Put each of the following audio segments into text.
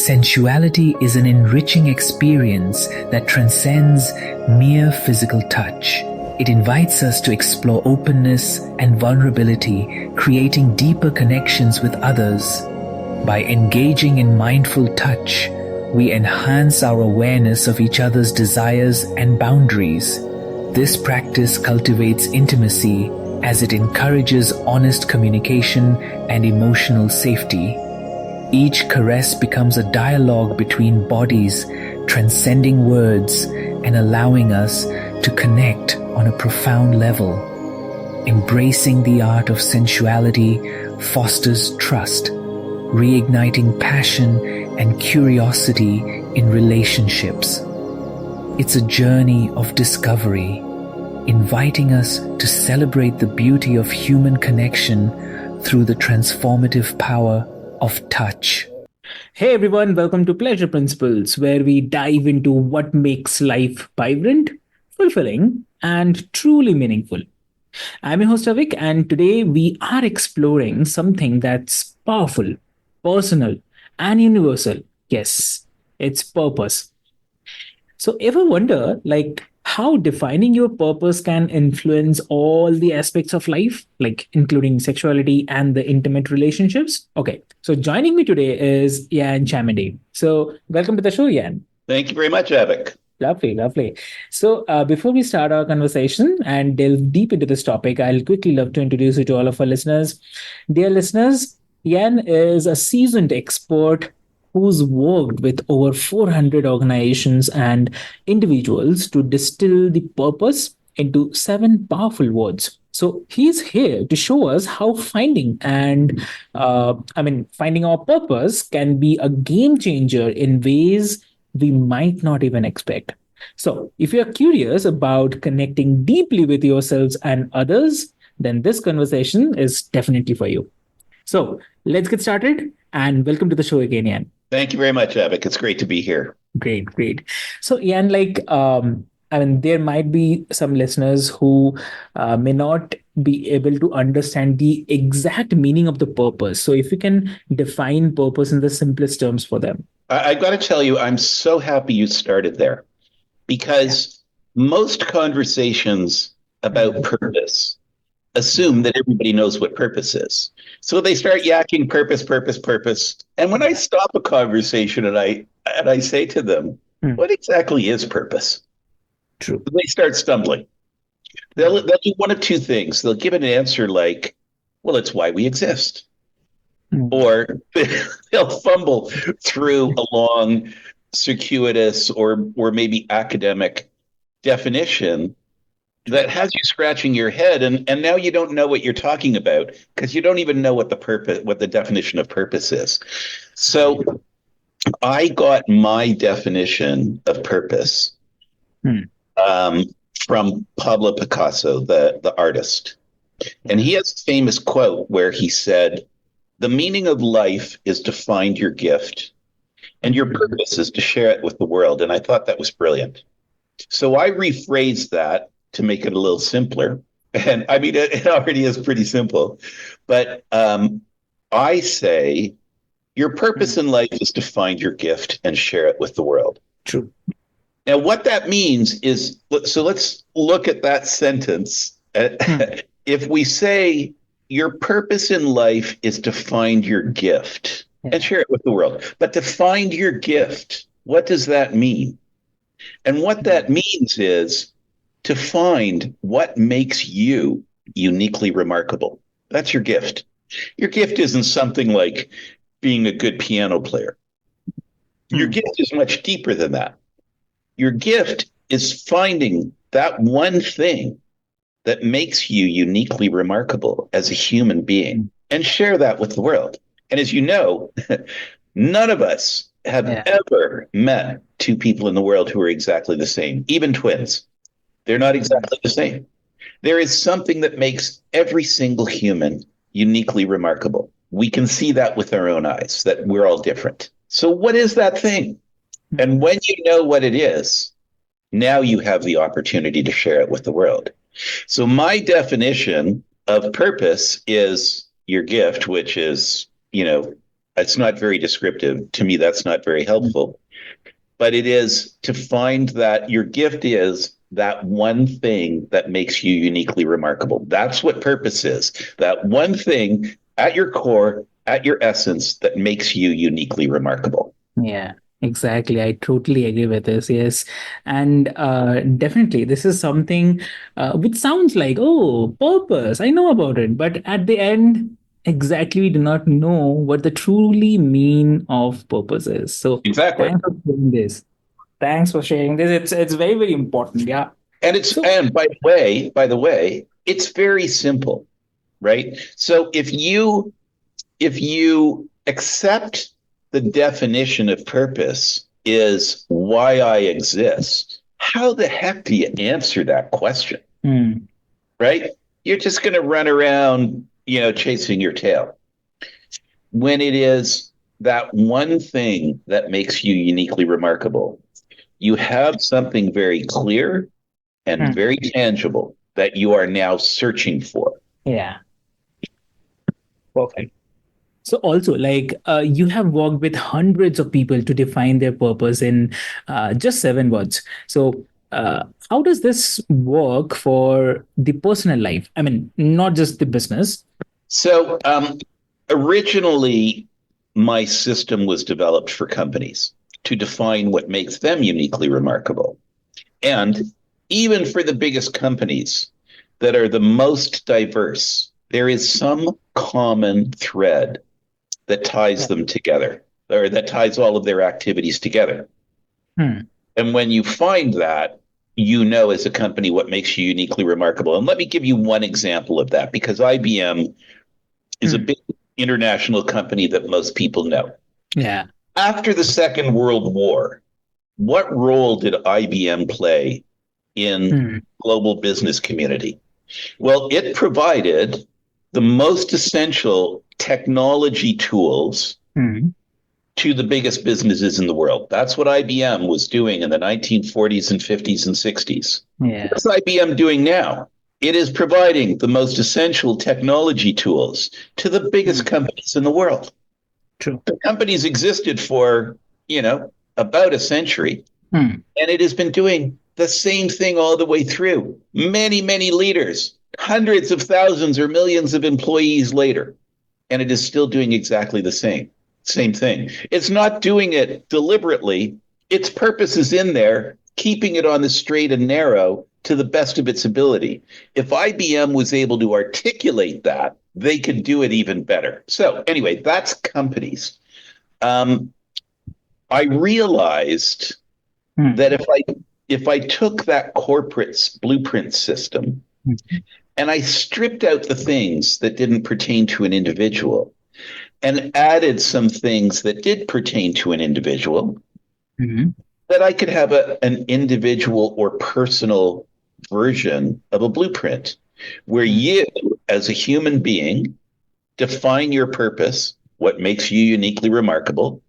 Sensuality is an enriching experience that transcends mere physical touch. It invites us to explore openness and vulnerability, creating deeper connections with others. By engaging in mindful touch, we enhance our awareness of each other's desires and boundaries. This practice cultivates intimacy as it encourages honest communication and emotional safety. Each caress becomes a dialogue between bodies, transcending words and allowing us to connect on a profound level. Embracing the art of sensuality fosters trust, reigniting passion and curiosity in relationships. It's a journey of discovery, inviting us to celebrate the beauty of human connection through the transformative power of touch. Hey everyone, welcome to Pleasure Principles, where we dive into what makes life vibrant, fulfilling, and truly meaningful. I'm your host Avik, and today we are exploring something that's powerful, personal, and universal. Yes, it's purpose. So ever wonder how defining your purpose can influence all the aspects of life, including sexuality and the intimate relationships? Okay, so joining me today is Ian Chamandy. So welcome to the show, Ian. Thank you very much, Avik. Lovely, lovely. So before we start our conversation and delve deep into this topic, I'll quickly love to introduce you to all of our listeners. Dear listeners, Ian is a seasoned expert who's worked with over 400 organizations and individuals to distill the purpose into 7 powerful words. So he's here to show us how finding our purpose can be a game changer in ways we might not even expect. So if you're curious about connecting deeply with yourselves and others, then this conversation is definitely for you. So let's get started, and welcome to the show again, Ian. Thank you very much, Avik. It's great to be here. Great, great. So, Ian, there might be some listeners who may not be able to understand the exact meaning of the purpose. So, if you can define purpose in the simplest terms for them. I've got to tell you, I'm so happy you started there, because most conversations about purpose assume that everybody knows what purpose is. So they start yakking purpose. And when I stop a conversation and I say to them, what exactly is purpose? True. They start stumbling. They'll do one of two things. They'll give an answer like, well, it's why we exist. Or they'll fumble through a long, circuitous, or maybe academic definition that has you scratching your head, and now you don't know what you're talking about because you don't even know what the definition of purpose is. So I got my definition of purpose from Pablo Picasso, the artist. And he has a famous quote where he said, "The meaning of life is to find your gift, and your purpose is to share it with the world." And I thought that was brilliant. So I rephrased that to make it a little simpler. And I mean, it already is pretty simple. But I say, your purpose in life is to find your gift and share it with the world. True. Now, what that means is, so let's look at that sentence. If we say, your purpose in life is to find your gift and share it with the world. But to find your gift, what does that mean? And what that means is to find what makes you uniquely remarkable. That's your gift. Your gift isn't something like being a good piano player. Your gift is much deeper than that. Your gift is finding that one thing that makes you uniquely remarkable as a human being and share that with the world. And as you know, none of us have ever met 2 people in the world who are exactly the same, even twins. They're not exactly the same. There is something that makes every single human uniquely remarkable. We can see that with our own eyes, that we're all different. So what is that thing? And when you know what it is, now you have the opportunity to share it with the world. So my definition of purpose is your gift, which is, It's not very descriptive. To me, that's not very helpful. But it is to find that your gift is that one thing that makes you uniquely remarkable. That's what purpose is. That one thing at your core, at your essence, that makes you uniquely remarkable. Yeah, exactly. I totally agree with this. Yes. And definitely, this is something which sounds like, oh, purpose. I know about it. But at the end, exactly, we do not know what the truly mean of purpose is. So Exactly. thanks for sharing this. Thanks for sharing this. It's very, very important. Yeah. So, And by the way, it's very simple, right? So if you accept the definition of purpose is why I exist, how the heck do you answer that question? hmm, Right? You're just going to run around, chasing your tail. When it is that one thing that makes you uniquely remarkable, you have something very clear and hmm, very tangible that you are now searching for. yeah, perfect. So also, like you have worked with hundreds of people to define their purpose in just 7 words. So how does this work for the personal life? I mean, not just the business. So, originally, my system was developed for companies to define what makes them uniquely remarkable. And even for the biggest companies that are the most diverse, there is some common thread that ties Yeah. them together, or that ties all of their activities together. Hmm. And when you find that, you know as a company what makes you uniquely remarkable. And let me give you one example of that, because IBM is a Hmm. big international company that most people know. Yeah. After the Second World War, what role did IBM play in Hmm. global business community? Well, it provided the most essential technology tools Hmm. to the biggest businesses in the world. That's what IBM was doing in the 1940s and 50s and 60s. Yeah. What's IBM doing now? It is providing the most essential technology tools to the biggest Hmm. companies in the world. True. The company's existed for, about a century, Hmm. and it has been doing the same thing all the way through. Many, many leaders, hundreds of thousands or millions of employees later, and it is still doing exactly the same thing. It's not doing it deliberately. Its purpose is in there, keeping it on the straight and narrow to the best of its ability. If IBM was able to articulate that, they could do it even better. So anyway, that's companies. Um, I realized Hmm. that if I took that corporate blueprint system Hmm. and I stripped out the things that didn't pertain to an individual and added some things that did pertain to an individual, Hmm. that I could have an individual or personal version of a blueprint where Hmm. you, as a human being, define your purpose, what makes you uniquely remarkable,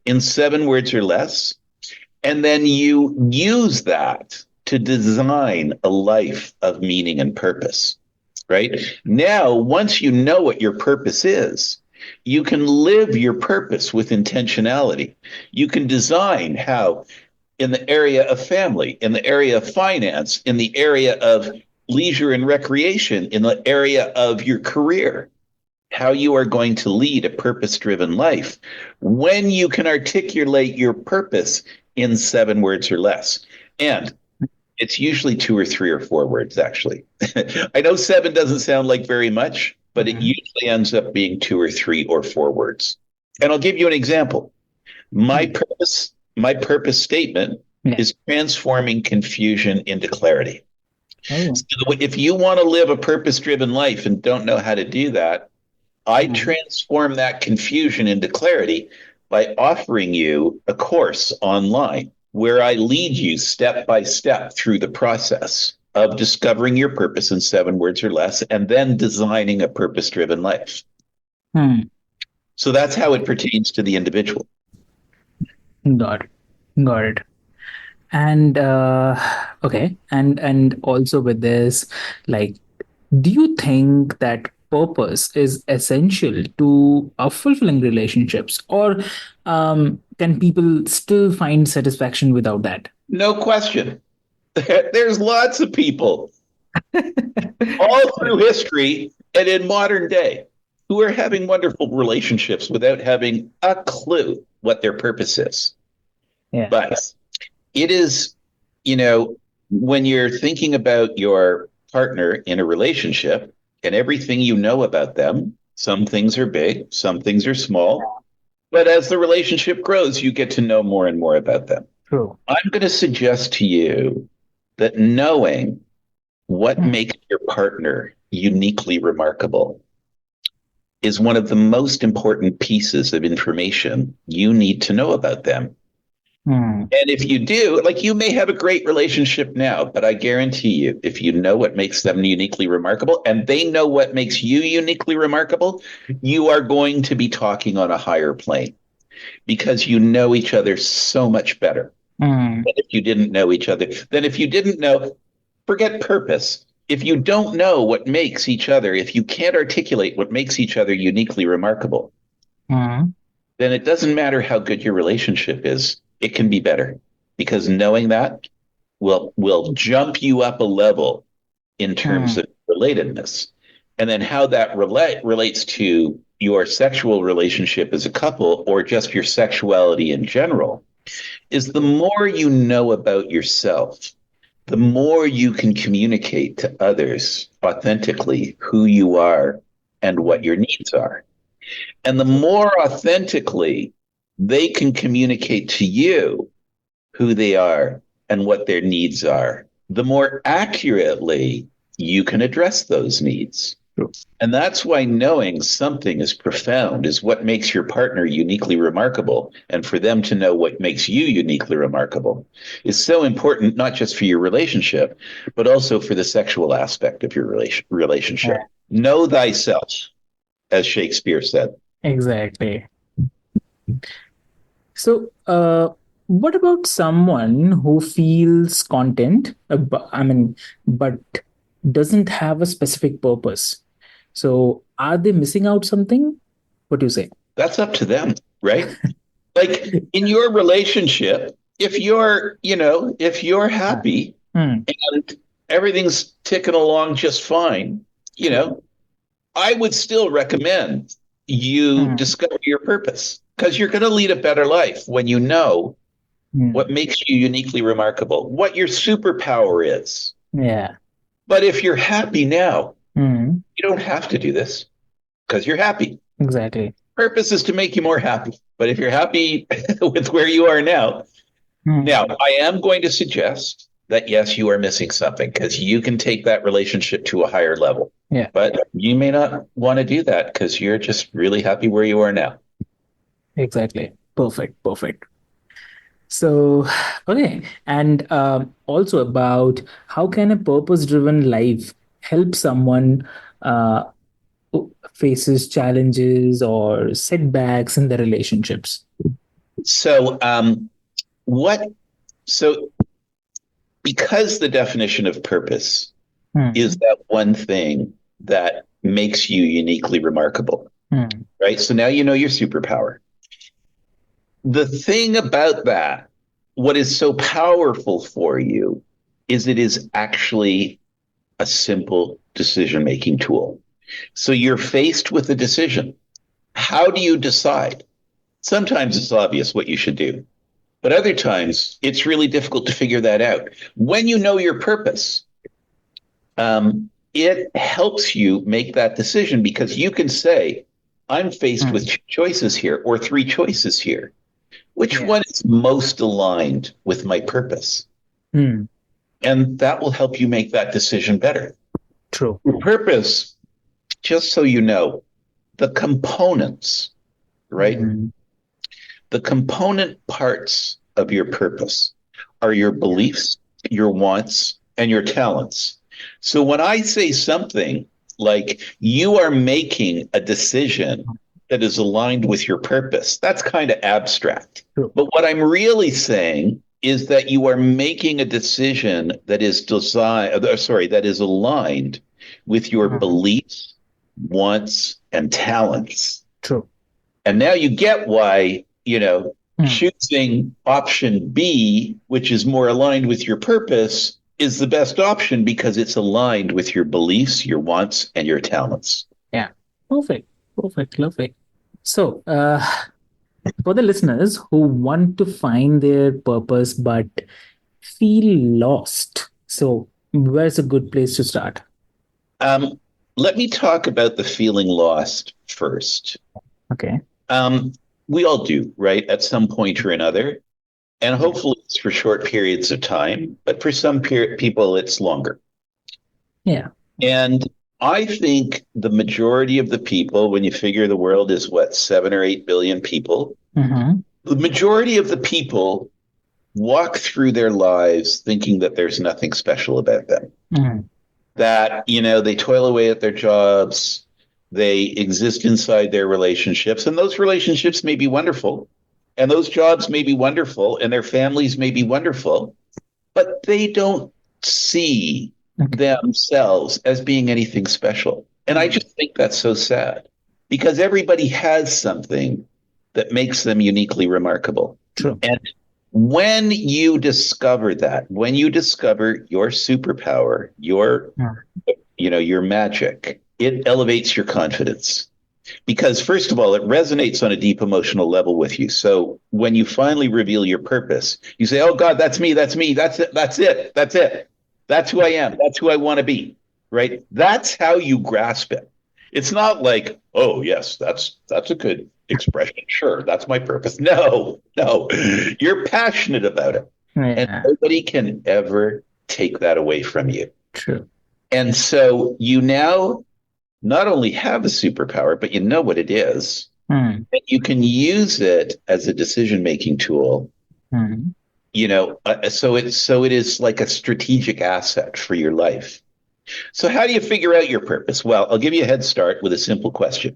in 7 words or less, and then you use that to design a life of meaning and purpose, right? Now, once you know what your purpose is, you can live your purpose with intentionality. You can design how, in the area of family, in the area of finance, in the area of leisure and recreation, in the area of your career, how you are going to lead a purpose driven life when you can articulate your purpose in 7 words or less. And it's usually 2 or 3 or 4 words, actually. I know seven doesn't sound like very much, but it Hmm. usually ends up being 2 or 3 or 4 words. And I'll give you an example. My Hmm. purpose, my purpose statement Yeah. is transforming confusion into clarity. Oh. So if you want to live a purpose driven life and don't know how to do that, I Hmm. transform that confusion into clarity by offering you a course online where I lead you step by step through the process of discovering your purpose in 7 words or less and then designing a purpose driven life. Hmm. So that's how it pertains to the individual. Got it. Got it. And okay, and also with this, like, do you think that purpose is essential to fulfilling relationships, or can people still find satisfaction without that? No question. There's lots of people all through history and in modern day who are having wonderful relationships without having a clue what their purpose is. Yeah. But it is, when you're thinking about your partner in a relationship and everything you know about them, some things are big, some things are small. But as the relationship grows, you get to know more and more about them. True. I'm going to suggest to you that knowing what makes your partner uniquely remarkable is one of the most important pieces of information you need to know about them. And if you do, like, you may have a great relationship now, but I guarantee you, if you know what makes them uniquely remarkable and they know what makes you uniquely remarkable, you are going to be talking on a higher plane because you know each other so much better than if you didn't know each other. Then if you didn't know, forget purpose. If you don't know what makes each other, if you can't articulate what makes each other uniquely remarkable, then it doesn't matter how good your relationship is. It can be better because knowing that will jump you up a level in terms of relatedness. And then how that relates to your sexual relationship as a couple or just your sexuality in general is the more you know about yourself, the more you can communicate to others authentically who you are and what your needs are. And the more authentically they can communicate to you who they are and what their needs are, the more accurately you can address those needs. True. And that's why knowing something is profound is what makes your partner uniquely remarkable. And for them to know what makes you uniquely remarkable is so important, not just for your relationship, but also for the sexual aspect of your relationship. Yeah. Know thyself, as Shakespeare said. Exactly. So, what about someone who feels content, but doesn't have a specific purpose? So, are they missing out something? What do you say? That's up to them, right? Like in your relationship, if you're happy and everything's ticking along just fine, I would still recommend you discover your purpose because you're going to lead a better life when you know what makes you uniquely remarkable, what your superpower is. Yeah. But if you're happy now, you don't have to do this because you're happy. Exactly. Purpose is to make you more happy. But if you're happy with where you are now, I am going to suggest that, yes, you are missing something because you can take that relationship to a higher level. Yeah. But you may not want to do that because you're just really happy where you are now. Exactly. Perfect. So, okay. And also about how can a purpose-driven life help someone who faces challenges or setbacks in their relationships? So, because the definition of purpose is that one thing that makes you uniquely remarkable, right? So now you know your superpower. The thing about that, what is so powerful for you, is it is actually a simple decision-making tool. So you're faced with a decision. How do you decide? Sometimes it's obvious what you should do, but other times it's really difficult to figure that out. When you know your purpose, it helps you make that decision because you can say, I'm faced with two choices here or three choices here. Which one is most aligned with my purpose? And that will help you make that decision better. True. Purpose, just so you know, the components, right? The component parts of your purpose are your beliefs, your wants, and your talents. So when I say something like you are making a decision that is aligned with your purpose, that's kind of abstract. True. But what I'm really saying is that you are making a decision that is aligned with your beliefs, wants, and talents. True. And now you get why, choosing option B, which is more aligned with your purpose, is the best option because it's aligned with your beliefs, your wants, and your talents. Yeah. Perfect. Lovely. So, for the listeners who want to find their purpose but feel lost, so where's a good place to start? Let me talk about the feeling lost first. Okay. We all do, right? At some point or another. And hopefully it's for short periods of time, but for some people, it's longer. Yeah. And I think the majority of the people, when you figure the world is 7 or 8 billion people, the majority of the people walk through their lives thinking that there's nothing special about them. That, they toil away at their jobs, they exist inside their relationships, and those relationships may be wonderful, and those jobs may be wonderful, and their families may be wonderful, but they don't see themselves as being anything special. And I just think that's so sad because everybody has something that makes them uniquely remarkable. True. And when you discover that, when you discover your superpower, your magic, it elevates your confidence. Because first of all, it resonates on a deep emotional level with you. So when you finally reveal your purpose, you say, oh God, that's me. That's it. That's who I am. That's who I want to be, right? That's how you grasp it. It's not like, oh yes, that's a good expression. Sure, that's my purpose. No, you're passionate about it. Yeah. And nobody can ever take that away from you. True. And so you now not only have a superpower, but you know what it is. And you can use it as a decision-making tool. So it is like a strategic asset for your life. So how do you figure out your purpose? Well, I'll give you a head start with a simple question.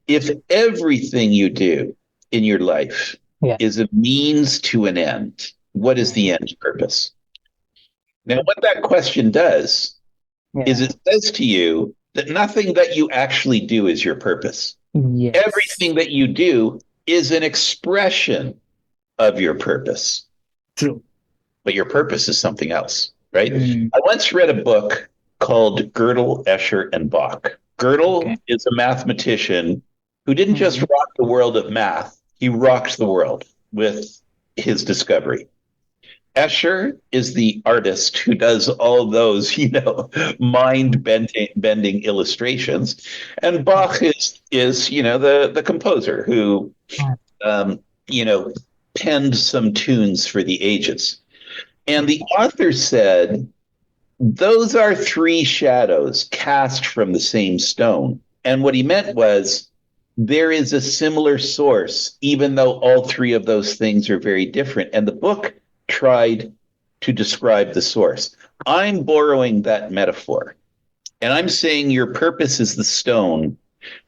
If everything you do in your life is a means to an end, what is the end purpose? Now, what that question does is it says to you that nothing that you actually do is your purpose. Yes. Everything that you do is an expression of your purpose. True. But your purpose is something else, right? I once read a book called Gödel, Escher, and Bach. Gödel is a mathematician who didn't just rock the world of math, he rocked the world with his discovery. Escher is the artist who does all those, mind-bending illustrations. And Bach is the composer who, penned some tunes for the ages. And the author said, those are three shadows cast from the same stone. And what he meant was, there is a similar source, even though all three of those things are very different. And the book tried to describe the source. I'm borrowing that metaphor, and I'm saying your purpose is the stone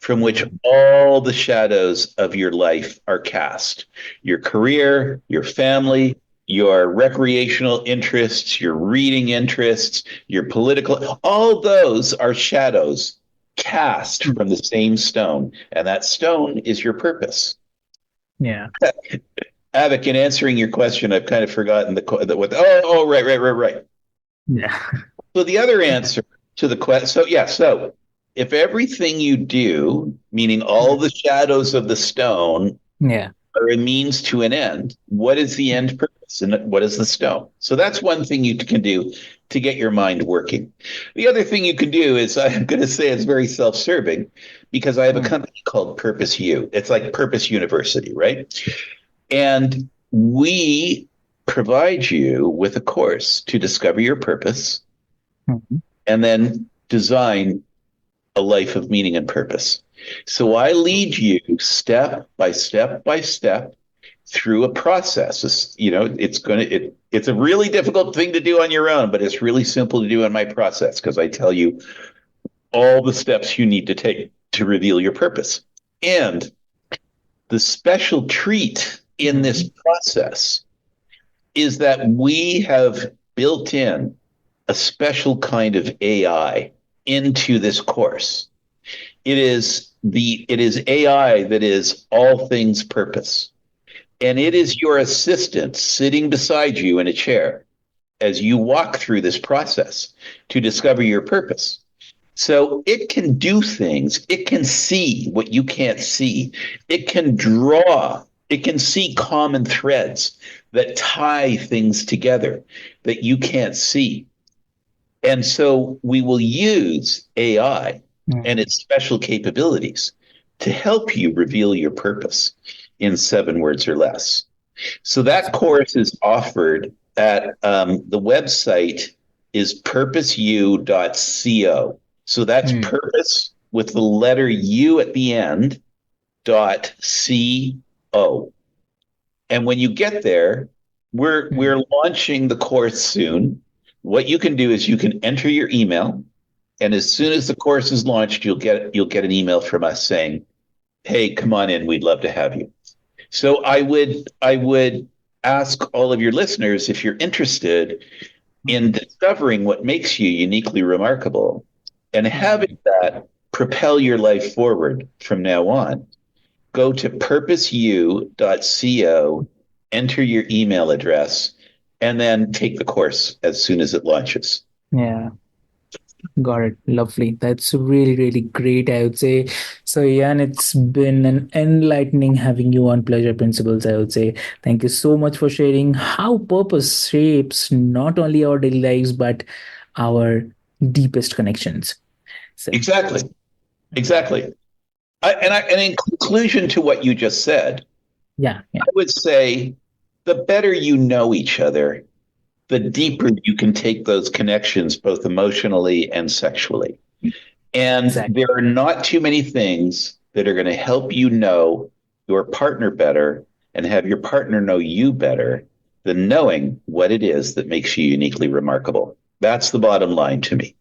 from which all the shadows of your life are cast. Your career, your family, your recreational interests, your reading interests, your political, all those are shadows cast from the same stone, and that stone is your purpose. Yeah. Avik, in answering your question, I've kind of forgotten right. Yeah. So the other answer to the question, so if everything you do, meaning all the shadows of the stone, are a means to an end, what is the end purpose and what is the stone? So that's one thing you can do to get your mind working. The other thing you can do is, I'm going to say it's very self-serving, because I have a company called PurposeU. It's like Purpose University, right? And we provide you with a course to discover your purpose and then design a life of meaning and purpose. So I lead you step by step by step through a process. It's a really difficult thing to do on your own, but it's really simple to do in my process, because I tell you all the steps you need to take to reveal your purpose. And the special treat in this process is that we have built in a special kind of AI into this course. it is AI that is all things purpose. And it is your assistant sitting beside you in a chair as you walk through this process to discover your purpose. So it can do things, it can see what you can't see, it can draw, it can see common threads that tie things together that you can't see. And so we will use AI and its special capabilities to help you reveal your purpose in 7 words or less. So that course is offered at the website is purposeu.co. So that's purpose with the letter U at the end .co. And when you get there, we're launching the course soon. What you can do is you can enter your email, and as soon as the course is launched, you'll get an email from us saying, "Hey, come on in. We'd love to have you." So I would ask all of your listeners, if you're interested in discovering what makes you uniquely remarkable and having that propel your life forward from now on, go to purposeu.co, enter your email address, and then take the course as soon as it launches. Yeah. Got it. Lovely. That's really, really great, I would say. So, Ian, it's been an enlightening having you on Pleasure Principles, I would say. Thank you so much for sharing how purpose shapes not only our daily lives, but our deepest connections. So, Exactly. And in conclusion to what you just said, yeah. I would say the better you know each other, the deeper you can take those connections, both emotionally and sexually. And Exactly. there are not too many things that are going to help you know your partner better and have your partner know you better than knowing what it is that makes you uniquely remarkable. That's the bottom line to me.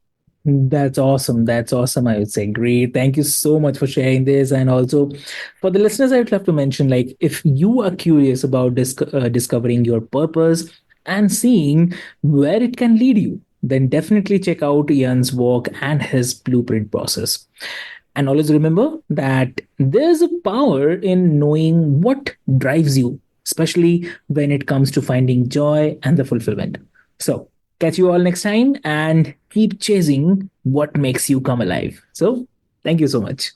That's awesome. That's awesome. I would say great. Thank you so much for sharing this. And also for the listeners, I would love to mention like, if you are curious about discovering your purpose and seeing where it can lead you, then definitely check out Ian's work and his blueprint process. And always remember that there's a power in knowing what drives you, especially when it comes to finding joy and the fulfillment. So, catch you all next time and keep chasing what makes you come alive. So, thank you so much.